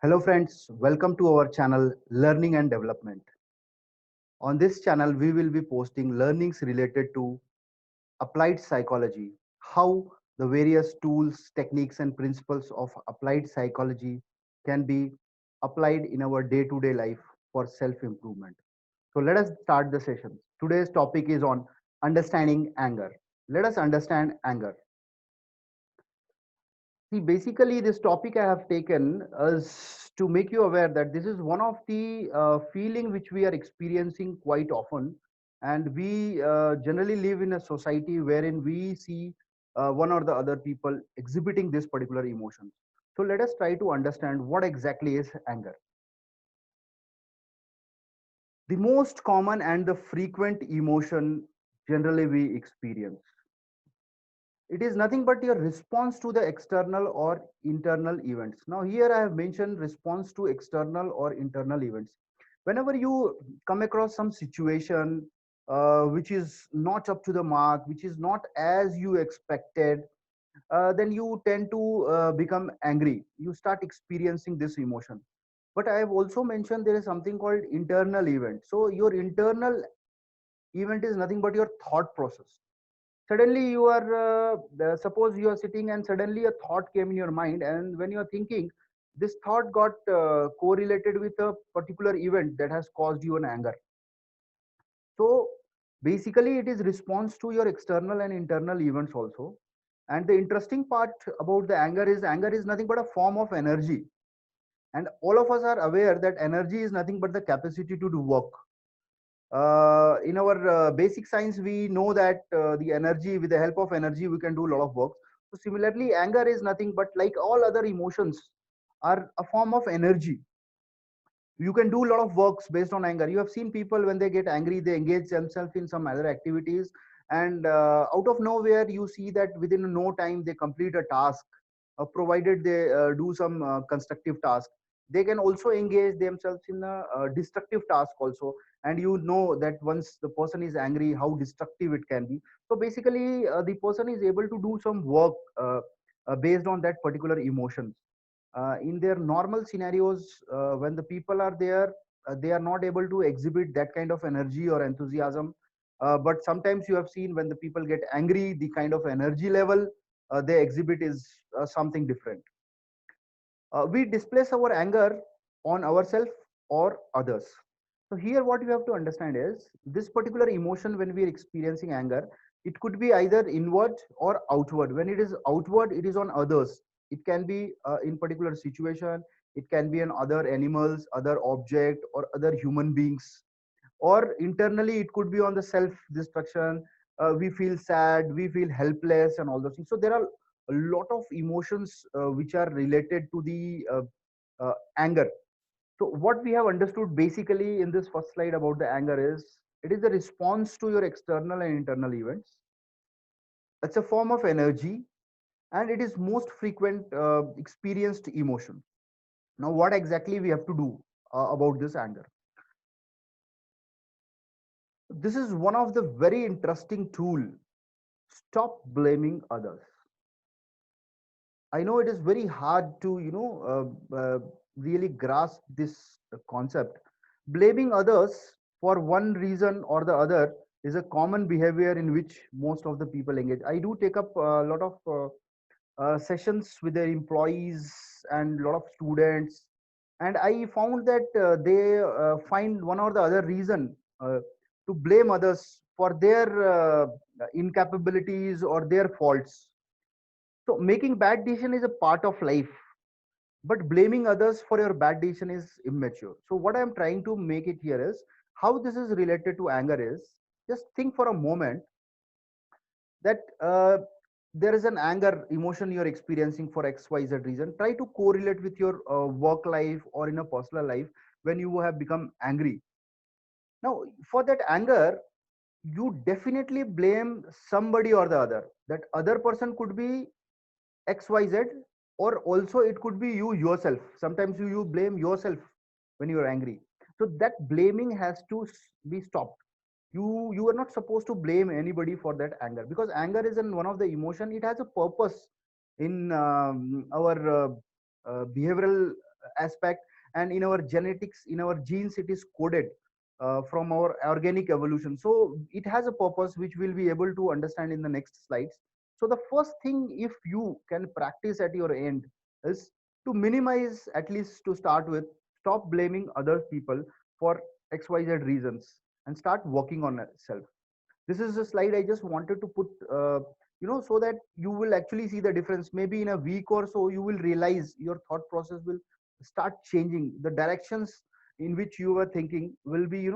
Hello friends, welcome to our channel Learning and Development. On this channel, we will be posting learnings related to applied psychology, how the various tools, techniques and principles of applied psychology can be applied in our day-to-day life for self-improvement. So let us start the session. Today's topic is on understanding anger. Let us understand anger. See, basically, this topic I have taken is to make you aware that this is one of the feeling which we are experiencing quite often, and we generally live in a society wherein we see one or the other people exhibiting this particular emotion. So let us try to understand what exactly is anger. The most common and the frequent emotion generally we experience. It is nothing but your response to the external or internal events. Now here I have mentioned response to external or internal events. Whenever you come across some situation which is not up to the mark, which is not as you expected, then you tend to become angry, you start experiencing this emotion. But I have also mentioned there is something called internal event. So your internal event is nothing but your thought process. Suddenly you are suppose you are sitting and suddenly a thought came in your mind, and when you are thinking, this thought got correlated with a particular event that has caused you an anger. So basically it is response to your external and internal events also. And the interesting part about the anger is nothing but a form of energy, and all of us are aware that energy is nothing but the capacity to do work. In our basic science we know that the energy, with the help of energy we can do a lot of work. So similarly anger is nothing but, like all other emotions, are a form of energy. You can do a lot of works based on anger. You have seen people when they get angry they engage themselves in some other activities, and out of nowhere you see that within no time they complete a task, provided they do some constructive task. They can also engage themselves in a destructive task also, and you know that once the person is angry how destructive it can be. So basically the person is able to do some work based on that particular emotions. In their normal scenarios, when the people are there, they are not able to exhibit that kind of energy or enthusiasm. But sometimes you have seen when the people get angry, the kind of energy level they exhibit is something different. We displace our anger on ourselves or others. So here what you have to understand is this particular emotion, when we are experiencing anger, it could be either inward or outward. When it is outward, it is on others. It can be in particular situation, it can be on other animals, other object or other human beings. Or internally it could be on the self destruction. We feel sad, we feel helpless and all those things. So there are a lot of emotions which are related to the anger. So what we have understood basically in this first slide about the anger is it is the response to your external and internal events. It's a form of energy, and it is most frequent experienced emotion. Now what exactly we have to do about this anger? This is one of the very interesting tool. Stop blaming others. I know it is very hard to really grasp this concept. Blaming others for one reason or the other is a common behavior in which most of the people engage. I do take up a lot of sessions with their employees and a lot of students, and I found that they find one or the other reason to blame others for their incapabilities or their faults. So making bad decision is a part of life, but blaming others for your bad decision is immature. So what I'm trying to make it here is how this is related to anger is, just think for a moment that there is an anger emotion you're experiencing for xyz reason. Try to correlate with your work life or in a personal life when you have become angry. Now for that anger you definitely blame somebody or the other. That other person could be xyz, or also it could be you yourself. Sometimes you blame yourself when you're angry. So that blaming has to be stopped. You are not supposed to blame anybody for that anger, because anger is one of the emotion. It has a purpose in our behavioral aspect, and in our genetics, in our genes, it is coded from our organic evolution. So it has a purpose which we'll be able to understand in the next slides. So the first thing, if you can practice at your end, is to minimize, at least to start with, stop blaming other people for XYZ reasons and start working on itself. This is a slide I just wanted to put, so that you will actually see the difference. Maybe in a week or so, you will realize your thought process will start changing. The directions in which you were thinking will be,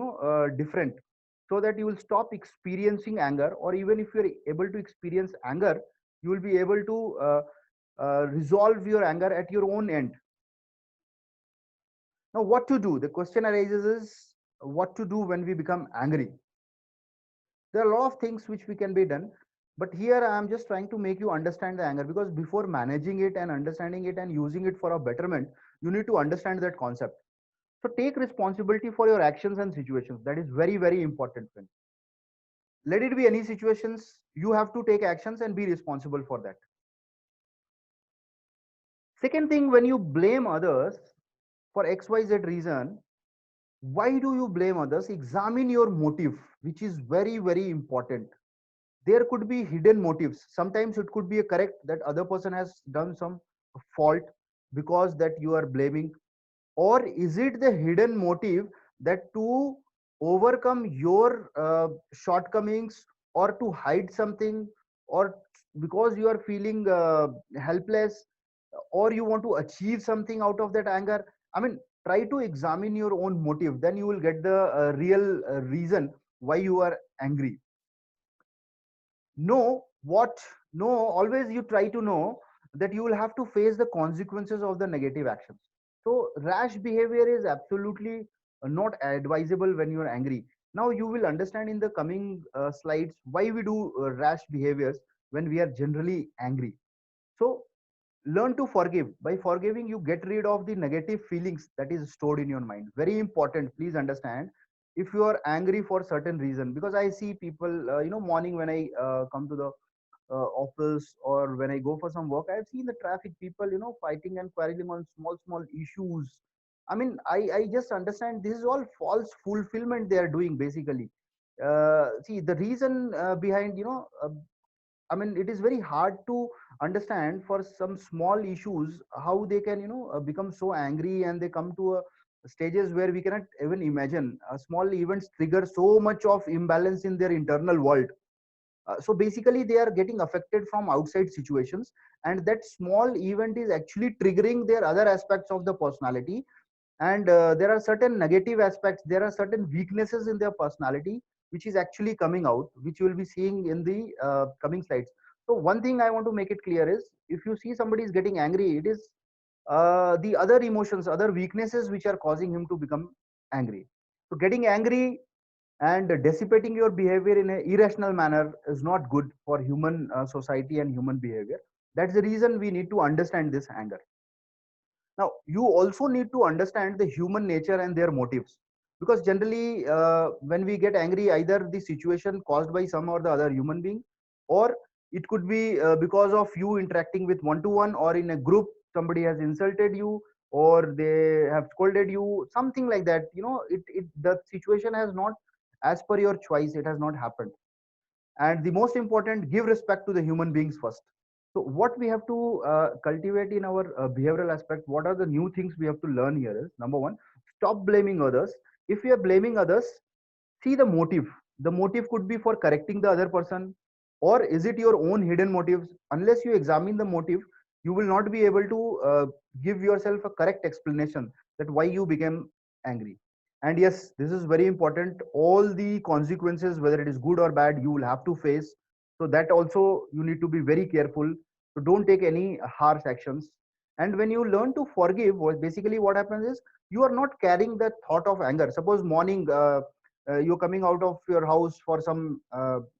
different, so that you will stop experiencing anger, or even if you're able to experience anger, you will be able to resolve your anger at your own end. Now, what to do? The question arises is what to do when we become angry. There are a lot of things which we can be done, but here I am just trying to make you understand the anger, because before managing it and understanding it and using it for a betterment, you need to understand that concept. So take responsibility for your actions and situations. That is very, very important thing. Let it be any situations, you have to take actions and be responsible for that. Second thing, when you blame others for XYZ reason, why do you blame others? Examine your motive, which is very, very important. There could be hidden motives. Sometimes it could be a correct that other person has done some fault because that you are blaming, or is it the hidden motive that to overcome your shortcomings, or to hide something, or because you are feeling helpless, or you want to achieve something out of that anger? I mean, try to examine your own motive, then you will get the real reason why you are angry. Know what know Always you try to know that you will have to face the consequences of the negative actions. So rash behavior is absolutely not advisable when you are angry. Now you will understand in the coming slides why we do rash behaviors when we are generally angry. So learn to forgive. By forgiving, you get rid of the negative feelings that is stored in your mind. Very important, please understand. If you are angry for certain reason, because I see people, morning when I come to the office, or when I go for some work, I've seen the traffic people, fighting and quarreling on small small issues. I mean, I just understand this is all false fulfillment they are doing basically. See the reason behind, I mean, it is very hard to understand for some small issues how they can, become so angry, and they come to a stages where we cannot even imagine. Small events trigger so much of imbalance in their internal world. So basically, they are getting affected from outside situations, and that small event is actually triggering their other aspects of the personality. And there are certain negative aspects, there are certain weaknesses in their personality which is actually coming out, which you will be seeing in the coming slides. So one thing I want to make it clear is, if you see somebody is getting angry, it is the other emotions, other weaknesses which are causing him to become angry. So getting angry and dissipating your behavior in an irrational manner is not good for human society and human behavior. That's the reason we need to understand this anger. Now, you also need to understand the human nature and their motives, because generally, when we get angry, either the situation caused by some or the other human being, or it could be because of you interacting with one to one, or in a group, somebody has insulted you, or they have scolded you, something like that. The situation has not, as per your choice, it has not happened. And the most important, give respect to the human beings first. So what we have to cultivate in our behavioral aspect, what are the new things we have to learn here is, number one, stop blaming others. If you are blaming others, see the motive. The motive could be for correcting the other person, or is it your own hidden motives? Unless you examine the motive, you will not be able to give yourself a correct explanation that why you became angry. And yes, this is very important, all the consequences, whether it is good or bad, you will have to face. So that also you need to be very careful. So don't take any harsh actions. And when you learn to forgive, basically what happens is, you are not carrying that thought of anger. Suppose morning, you're coming out of your house for some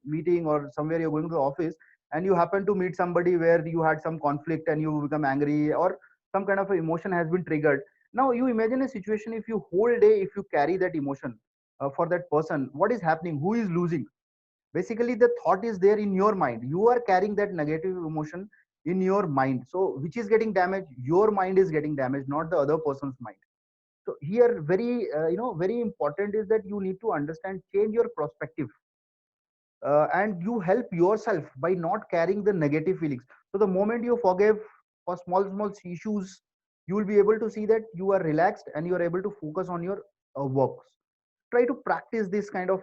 meeting, or somewhere you're going to the office, and you happen to meet somebody where you had some conflict and you become angry, or some kind of emotion has been triggered. Now you imagine a situation, if you whole day, if you carry that emotion for that person, what is happening? Who is losing? Basically, the thought is there in your mind, you are carrying that negative emotion in your mind. So which is getting damaged? Your mind is getting damaged, not the other person's mind. So here, very very important is that you need to understand, change your perspective, and you help yourself by not carrying the negative feelings. So the moment you forgive for small issues, you will be able to see that you are relaxed and you are able to focus on your works. Try to practice this kind of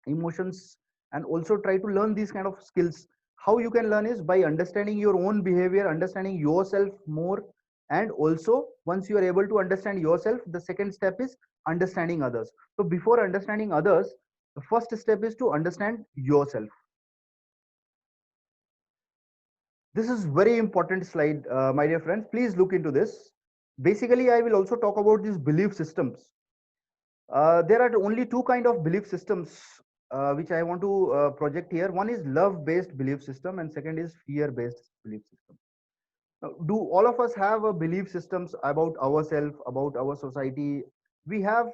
emotions, and also try to learn these kind of skills. How you can learn is by understanding your own behavior, understanding yourself more, and also once you are able to understand yourself, the second step is understanding others. So before understanding others, the first step is to understand yourself. This is very important slide, my dear friends, please look into this. Basically, I will also talk about these belief systems. There are only two kind of belief systems which I want to project here. One is love-based belief system, and second is fear-based belief system. Now, do all of us have a belief systems about ourselves, about our society? We have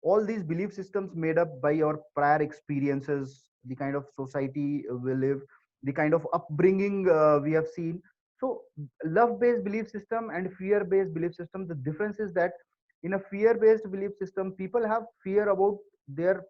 all these belief systems made up by our prior experiences, the kind of society we live, the kind of upbringing we have seen. So, love-based belief system and fear-based belief system. The difference is that in a fear-based belief system, people have fear about their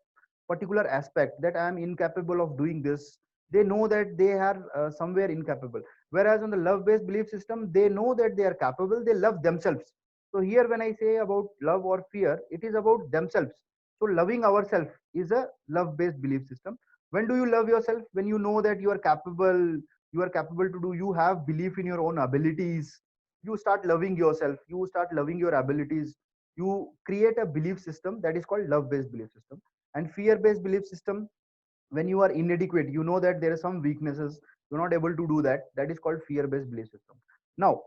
particular aspect, that I am incapable of doing this. They know that they are somewhere incapable. Whereas on the love based belief system, they know that they are capable, they love themselves. So here when I say about love or fear, it is about themselves. So loving ourselves is a love based belief system. When do you love yourself? When you know that you are capable to do, you have belief in your own abilities, you start loving yourself, you start loving your abilities, you create a belief system that is called love based belief system. And fear based belief system, when you are inadequate, you know that there are some weaknesses, you're not able to do that, that is called fear based belief system. Now,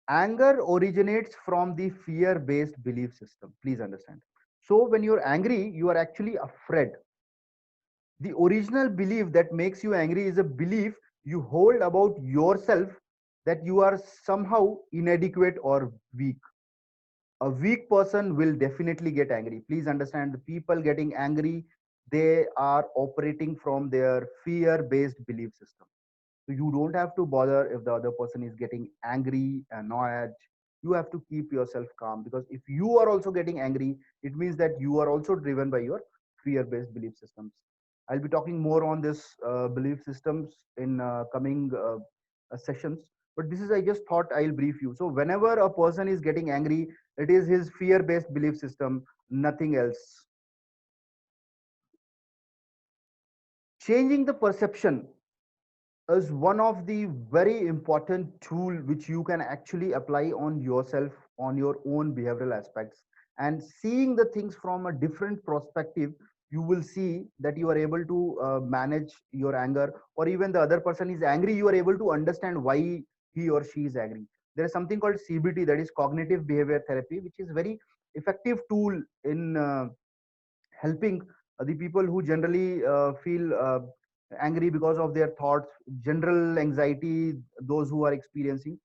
anger originates from the fear based belief system, please understand. So when you're angry, you are actually afraid. The original belief that makes you angry is a belief you hold about yourself, that you are somehow inadequate or weak. A weak person will definitely get angry. Please understand, the people getting angry, they are operating from their fear based belief system. So you don't have to bother if the other person is getting angry, annoyed. You have to keep yourself calm, because if you are also getting angry, it means that you are also driven by your fear based belief systems. I'll be talking more on this belief systems in coming sessions. But this is, I just thought I'll brief you. So whenever a person is getting angry, it is his fear based belief system, nothing else. Changing the perception is one of the very important tool which you can actually apply on yourself, on your own behavioral aspects, and seeing the things from a different perspective, you will see that you are able to manage your anger. Or even the other person is angry, you are able to understand why he or she is angry. There is something called CBT, that is cognitive behavior therapy, which is very effective tool in helping the people who generally feel angry because of their thoughts, general anxiety, those who are experiencing.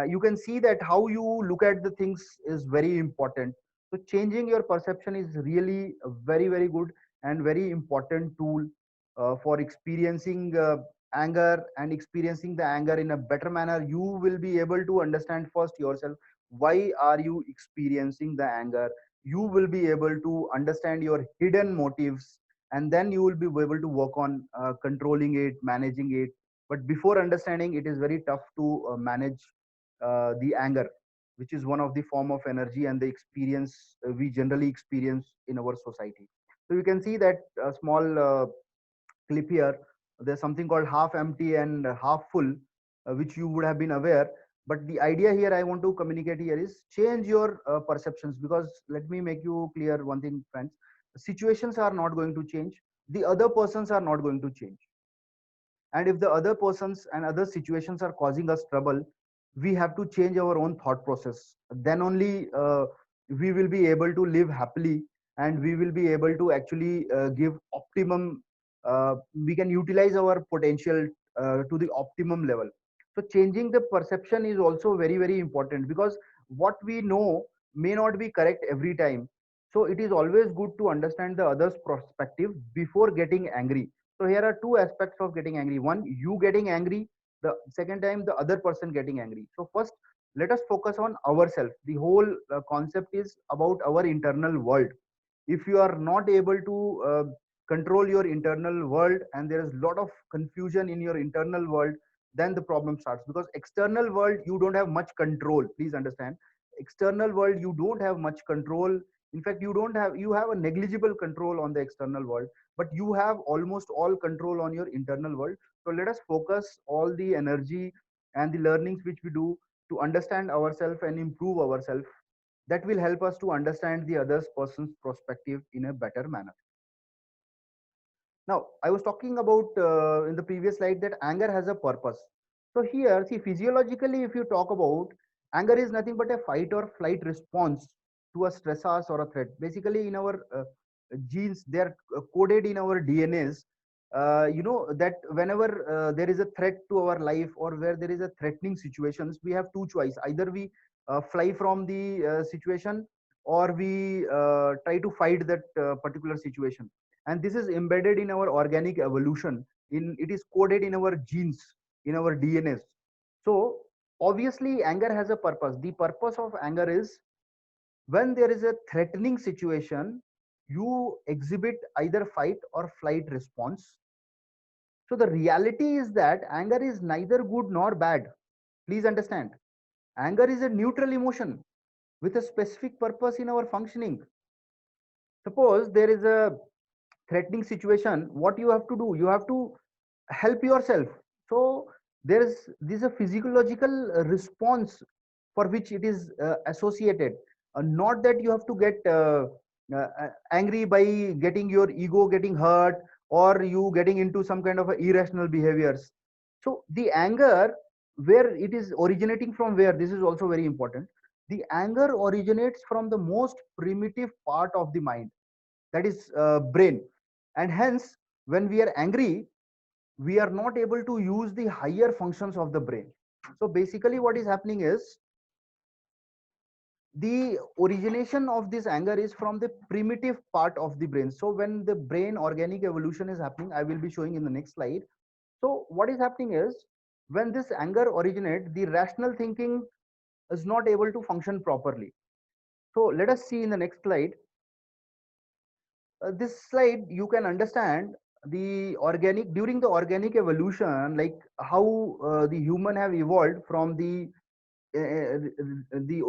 You can see that how you look at the things is very important. So changing your perception is really a very, very good and very important tool for experiencing anger, and experiencing the anger in a better manner. You will be able to understand first yourself, why are you experiencing the anger. You will be able to understand your hidden motives, and then you will be able to work on controlling it, managing it. But before understanding, it is very tough to manage the anger, which is one of the form of energy and the experience we generally experience in our society. So you can see that a small clip here. There's something called half empty and half full, which you would have been aware. But the idea here I want to communicate here is change your perceptions. Because let me make you clear one thing, friends: situations are not going to change, the other persons are not going to change. And if the other persons and other situations are causing us trouble, we have to change our own thought process. Then only we will be able to live happily, and we will be able to actually give optimum, we can utilize our potential to the optimum level. So changing the perception is also very, very important, because what we know may not be correct every time. So it is always good to understand the other's perspective before getting angry. So here are two aspects of getting angry. One, you getting angry, the second time the other person getting angry. So first, let us focus on ourselves. The whole concept is about our internal world. If you are not able to control your internal world, and there is a lot of confusion in your internal world, then the problem starts. Because external world you don't have much control, please understand. External world you don't have much control. In fact, you have a negligible control on the external world, but you have almost all control on your internal world. So let us focus all the energy and the learnings which we do to understand ourselves and improve ourselves. That will help us to understand the other person's perspective in a better manner. Now, I was talking about in the previous slide that anger has a purpose. So here, see, physiologically, if you talk about, anger is nothing but a fight or flight response to a stressors or a threat. Basically, in our genes, they are coded in our DNAs. You know that whenever there is a threat to our life, or where there is a threatening situations, we have two choice. Either we fly from the situation, or we try to fight that particular situation. And this is embedded in our organic evolution. In it is coded in our genes, in our DNAs. So obviously anger has a purpose. The purpose of anger is, when there is a threatening situation, you exhibit either fight or flight response. So the reality is that anger is neither good nor bad. Please understand, anger is a neutral emotion with a specific purpose in our functioning. Suppose there is a threatening situation, what you have to do, you have to help yourself. So there is this a physiological response for which it is associated. Not that you have to get angry by getting your ego getting hurt, or you getting into some kind of irrational behaviors. So the anger, where it is originating from, where this is also very important, the anger originates from the most primitive part of the mind, that is brain. And hence, when we are angry, we are not able to use the higher functions of the brain. So basically what is happening is, the origination of this anger is from the primitive part of the brain. So when the brain organic evolution is happening, I will be showing in the next slide. So what is happening is, when this anger originates, the rational thinking is not able to function properly. So let us see in the next slide. This slide you can understand the organic, during the organic evolution, like how the human have evolved from the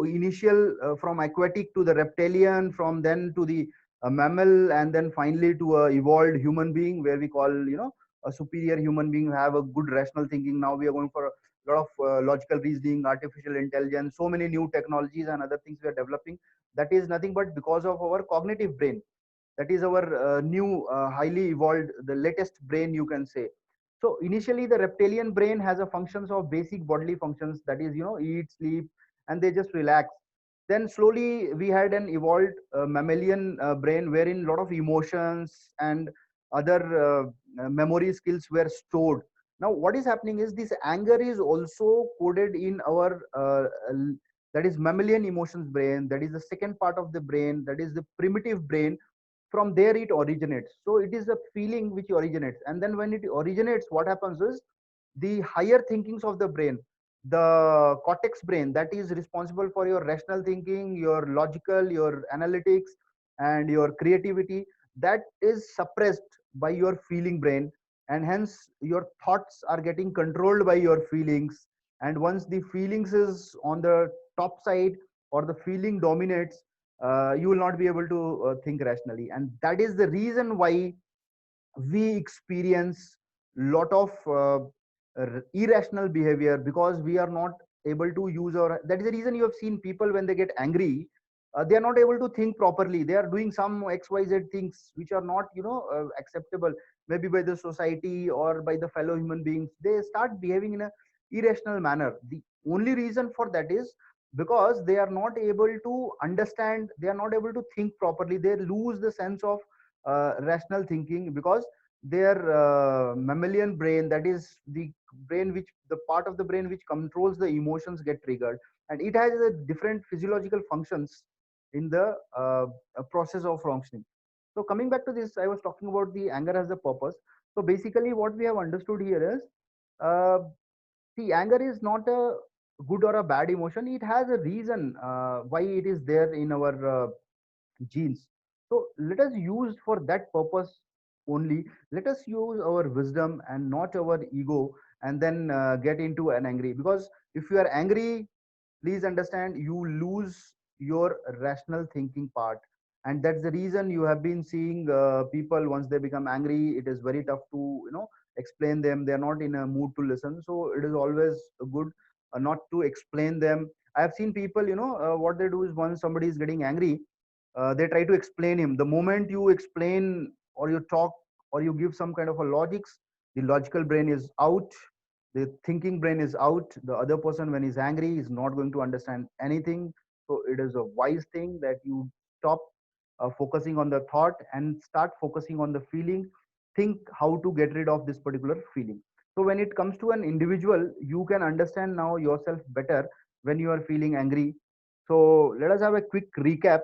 initial from aquatic to the reptilian, from then to the mammal, and then finally to a evolved human being, where we call, you know, a superior human being, have a good rational thinking. Now we are going for a lot of logical reasoning, artificial intelligence, so many new technologies and other things we are developing. That is nothing but because of our cognitive brain. That is our new highly evolved, the latest brain, you can say. So initially the reptilian brain has a functions of basic bodily functions, that is, you know, eat, sleep, and they just relax. Then slowly we had an evolved mammalian brain, wherein a lot of emotions and other memory skills were stored. Now what is happening is, this anger is also coded in our that is mammalian emotions brain. That is the second part of the brain, that is the primitive brain. From there it originates. So it is a feeling which originates, and then when it originates, what happens is, the higher thinkings of the brain, the cortex brain, that is responsible for your rational thinking, your logical, your analytics, and your creativity, that is suppressed by your feeling brain. And hence your thoughts are getting controlled by your feelings. And once the feelings is on the top side, or the feeling dominates, you will not be able to think rationally. And that is the reason why we experience lot of irrational behavior, because we are not able to use our, that is the reason you have seen people when they get angry, they are not able to think properly. They are doing some xyz things which are not, you know, acceptable, maybe by the society or by the fellow human beings. They start behaving in a irrational manner. The only reason for that is because they are not able to understand, they are not able to think properly. They lose the sense of rational thinking, because their mammalian brain, that is the brain which, the part of the brain which controls the emotions, get triggered. And it has a different physiological functions in the process of functioning. So coming back to this, I was talking about the anger as a purpose. So basically what we have understood here is, uh, See, anger is not a good or a bad emotion. It has a reason why it is there in our genes. So let us use for that purpose only. Let us use our wisdom and not our ego, and then get into an angry. Because if you are angry, please understand, you lose your rational thinking part. And that's the reason you have been seeing people, once they become angry, it is very tough to explain them. They are not in a mood to listen. So it is always good not to explain them. I have seen people, what they do is, once somebody is getting angry, they try to explain him. The moment you explain or you talk or you give some kind of a logics, the logical brain is out, the thinking brain is out. The other person, when he's angry, is not going to understand anything. So it is a wise thing that you stop focusing on the thought and start focusing on the feeling. Think how to get rid of this particular feeling. So when it comes to an individual, you can understand now yourself better when you are feeling angry. So let us have a quick recap.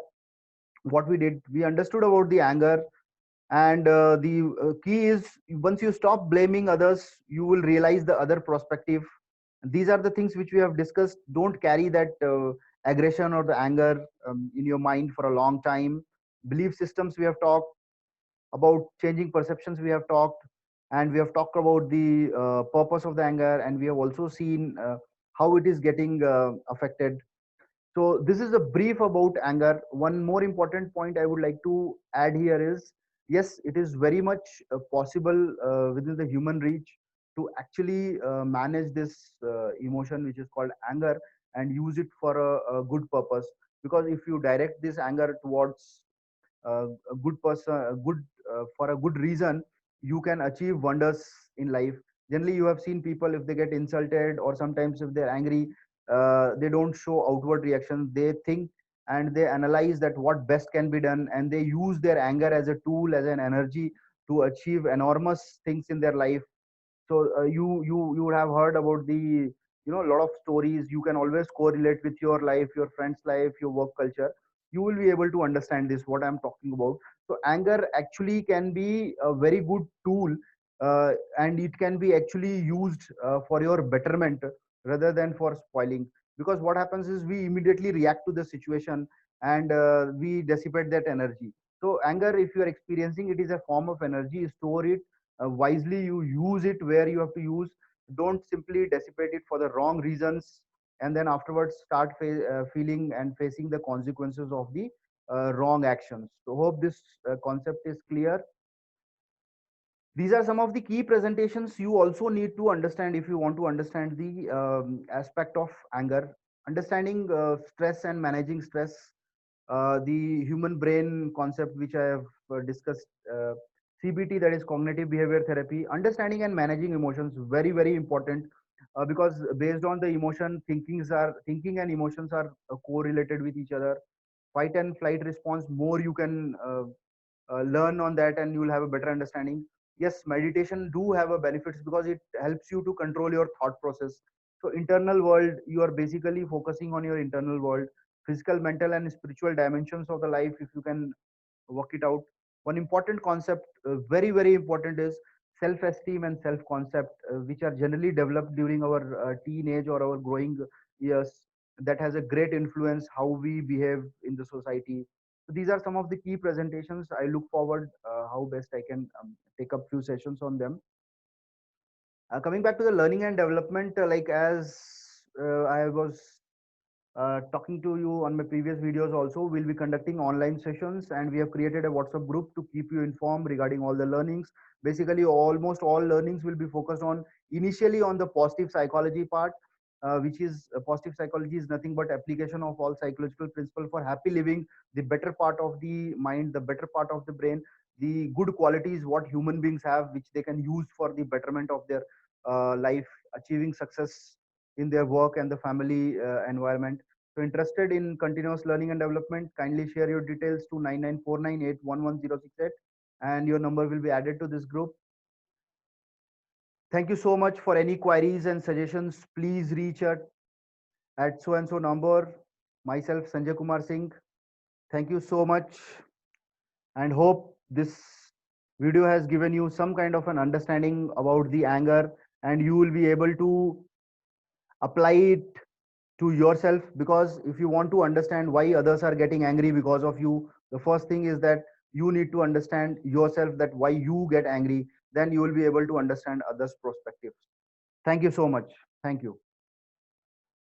What we did, we understood about the anger. And the key is, once you stop blaming others, you will realize the other perspective. These are the things which we have discussed. Don't carry that aggression or the anger in your mind for a long time. Belief systems we have talked about, changing perceptions we have talked, and we have talked about the purpose of the anger, and we have also seen how it is getting affected. So this is a brief about anger. One more important point I would like to add here is, yes, it is very much possible within the human reach to actually manage this emotion which is called anger, and use it for a good purpose. Because if you direct this anger towards a good person, a good for a good reason, you can achieve wonders in life. Generally, you have seen people, if they get insulted or sometimes if they're angry, they don't show outward reactions. They think and they analyze that what best can be done, and they use their anger as a tool, as an energy, to achieve enormous things in their life. So you would have heard about the a lot of stories. You can always correlate with your life, your friend's life, your work culture. You will be able to understand this, what I'm talking about. So anger actually can be a very good tool, and it can be actually used for your betterment rather than for spoiling. Because what happens is, we immediately react to the situation, and we dissipate that energy. So anger, if you are experiencing, it is a form of energy. Store it wisely. You use it where you have to use. Don't simply dissipate it for the wrong reasons, and then afterwards start feeling and facing the consequences of the wrong actions. So hope this concept is clear. These are some of the key presentations you also need to understand if you want to understand the aspect of anger. Understanding stress and managing stress, the human brain concept which I have discussed, CBT, that is cognitive behavior therapy. Understanding and managing emotions, very very important, because based on the emotion, thinking and emotions are correlated with each other. Fight and flight response, more you can learn on that, and you will have a better understanding. Yes, meditation do have a benefits because it helps you to control your thought process. So internal world, you are basically focusing on your internal world. Physical, mental and spiritual dimensions of the life, if you can work it out. One important concept, very very important, is self esteem and self concept, which are generally developed during our teenage or our growing years. That has a great influence how we behave in the society. So these are some of the key presentations. I look forward how best I can take up few sessions on them. Coming back to the learning and development, like as I was talking to you on my previous videos also, we'll be conducting online sessions, and we have created a WhatsApp group to keep you informed regarding all the learnings. Basically, almost all learnings will be focused on, initially on the positive psychology part, which is positive psychology is nothing but application of all psychological principle for happy living, the better part of the mind, the better part of the brain, the good qualities what human beings have, which they can use for the betterment of their life, achieving success in their work and the family environment. So interested in continuous learning and development, kindly share your details to 9949811068, and your number will be added to this group. Thank you so much. For any queries and suggestions, please reach out at so and so number. Myself, Sanjay Kumar Singh. Thank you so much, and hope this video has given you some kind of an understanding about the anger, and you will be able to apply it to yourself, because if you want to understand why others are getting angry because of you, the first thing is that you need to understand yourself, that why you get angry. Then you will be able to understand others perspectives. Thank you so much. Thank you.